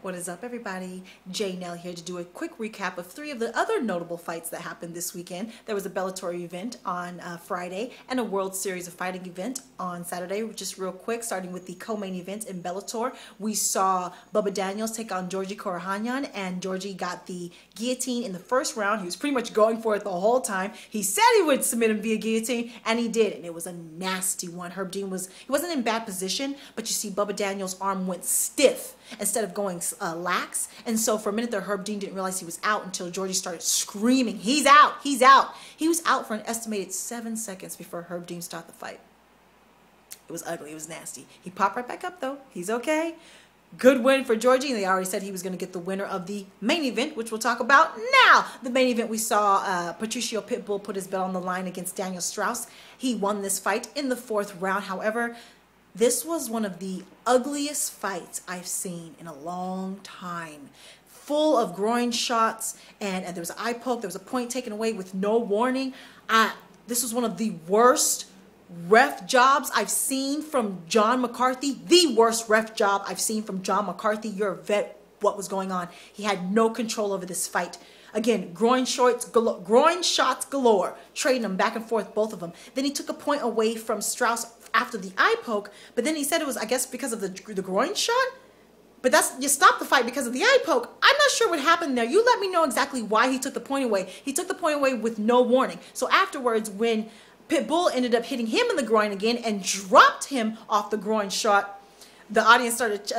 What is up, everybody? J Nell here to do a quick recap of 3 of the other notable fights that happened this weekend. There was a Bellator event on Friday and a World Series of Fighting event on Saturday. Just real quick, starting with the co-main event in Bellator, we saw Bubba Daniels take on Georgi Karahanyan, and Georgi got the guillotine in the first round. He was pretty much going for it the whole time. He said he would submit him via guillotine, and he did, and it was a nasty one. Herb Dean wasn't in bad position, but you see Bubba Daniels' arm went stiff instead of going lax, and so for a minute there, Herb Dean didn't realize he was out until Georgi started screaming, "He's out! He's out!" He was out for an estimated 7 seconds before Herb Dean started the fight. It was ugly. It was nasty. He popped right back up, though. He's okay. Good win for Georgi, and they already said he was going to get the winner of the main event, which we'll talk about now. The main event, we saw Patricio Pitbull put his belt on the line against Daniel Straus. He won this fight in the 4th round. However, this was one of the ugliest fights I've seen in a long time. Full of groin shots, and there was an eye poke. There was a point taken away with no warning. This was one of the worst ref jobs I've seen from John McCarthy. The worst ref job I've seen from John McCarthy. You're a vet. What was going on? He had no control over this fight. Again, groin shots galore, trading them back and forth, both of them. Then he took a point away from Straus after the eye poke, but then he said it was, I guess, because of the groin shot. But you stopped the fight because of the eye poke. I'm not sure what happened there. You let me know exactly why he took the point away. He took the point away with no warning. So afterwards, when Pitbull ended up hitting him in the groin again and dropped him off the groin shot, the audience started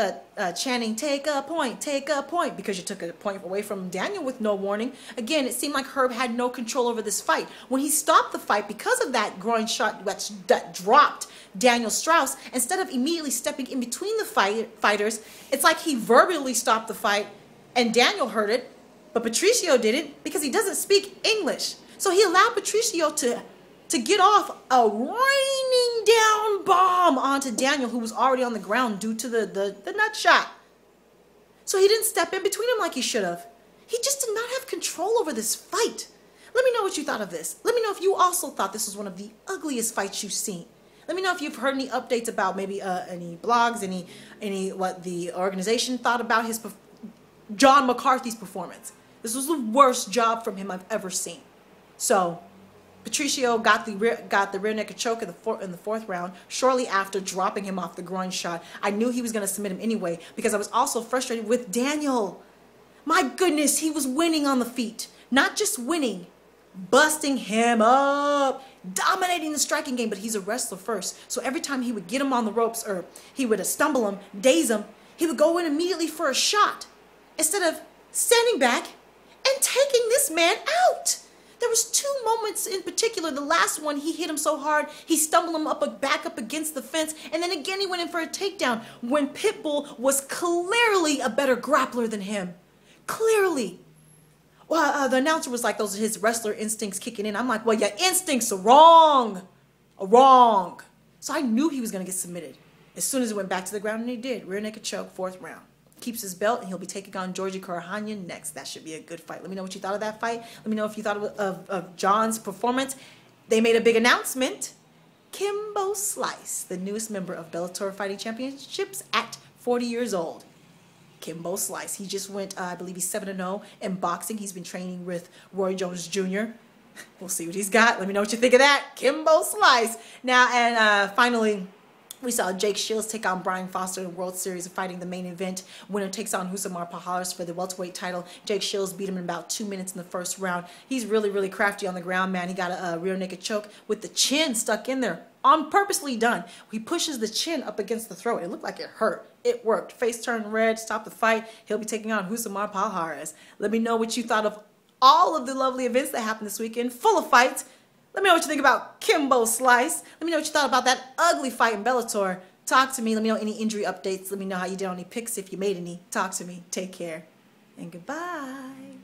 chanting, take a point, because you took a point away from Daniel with no warning. Again, it seemed like Herb had no control over this fight. When he stopped the fight because of that groin shot that dropped Daniel Straus, instead of immediately stepping in between the fighters, it's like he verbally stopped the fight, and Daniel heard it, but Patricio didn't because he doesn't speak English. So he allowed Patricio to get off a raining down bomb onto Daniel, who was already on the ground due to the nut shot. So he didn't step in between him like he should have. He just did not have control over this fight. Let me know what you thought of this. Let me know if you also thought this was one of the ugliest fights you've seen. Let me know if you've heard any updates about maybe any blogs, any what the organization thought about John McCarthy's performance. This was the worst job from him I've ever seen. So Patricio got the rear naked choke in the 4th round, shortly after dropping him off the groin shot. I knew he was going to submit him anyway because I was also frustrated with Daniel. My goodness, he was winning on the feet. Not just winning, busting him up, dominating the striking game, but he's a wrestler first. So every time he would get him on the ropes or he would stumble him, daze him, he would go in immediately for a shot instead of standing back and taking this man out. There was 2 moments in particular. The last one, he hit him so hard, he stumbled him back up against the fence, and then again he went in for a takedown when Pitbull was clearly a better grappler than him. Clearly. Well, the announcer was like, those are his wrestler instincts kicking in. I'm like, well, your instincts are wrong. Wrong. So I knew he was going to get submitted as soon as he went back to the ground, and he did. Rear naked choke, 4th round. Keeps his belt, and he'll be taking on Georgi Karahanyan next. That should be a good fight. Let me know what you thought of that fight. Let me know if you thought of John's performance. They made a big announcement. Kimbo Slice, the newest member of Bellator Fighting Championships at 40 years old. Kimbo Slice. He just went, I believe he's 7-0 in boxing. He's been training with Roy Jones Jr. We'll see what he's got. Let me know what you think of that. Kimbo Slice. Now, and finally, we saw Jake Shields take on Brian Foster in the World Series of Fighting, the main event. Winner takes on Husamar Paharis for the welterweight title. Jake Shields beat him in about 2 minutes in the 1st round. He's really, really crafty on the ground, man. He got a rear naked choke with the chin stuck in there. Purposely done. He pushes the chin up against the throat. It looked like it hurt. It worked. Face turned red, stopped the fight. He'll be taking on Husamar Paharis. Let me know what you thought of all of the lovely events that happened this weekend, full of fights. Let me know what you think about Kimbo Slice. Let me know what you thought about that ugly fight in Bellator. Talk to me. Let me know any injury updates. Let me know how you did on any picks if you made any. Talk to me. Take care. And goodbye.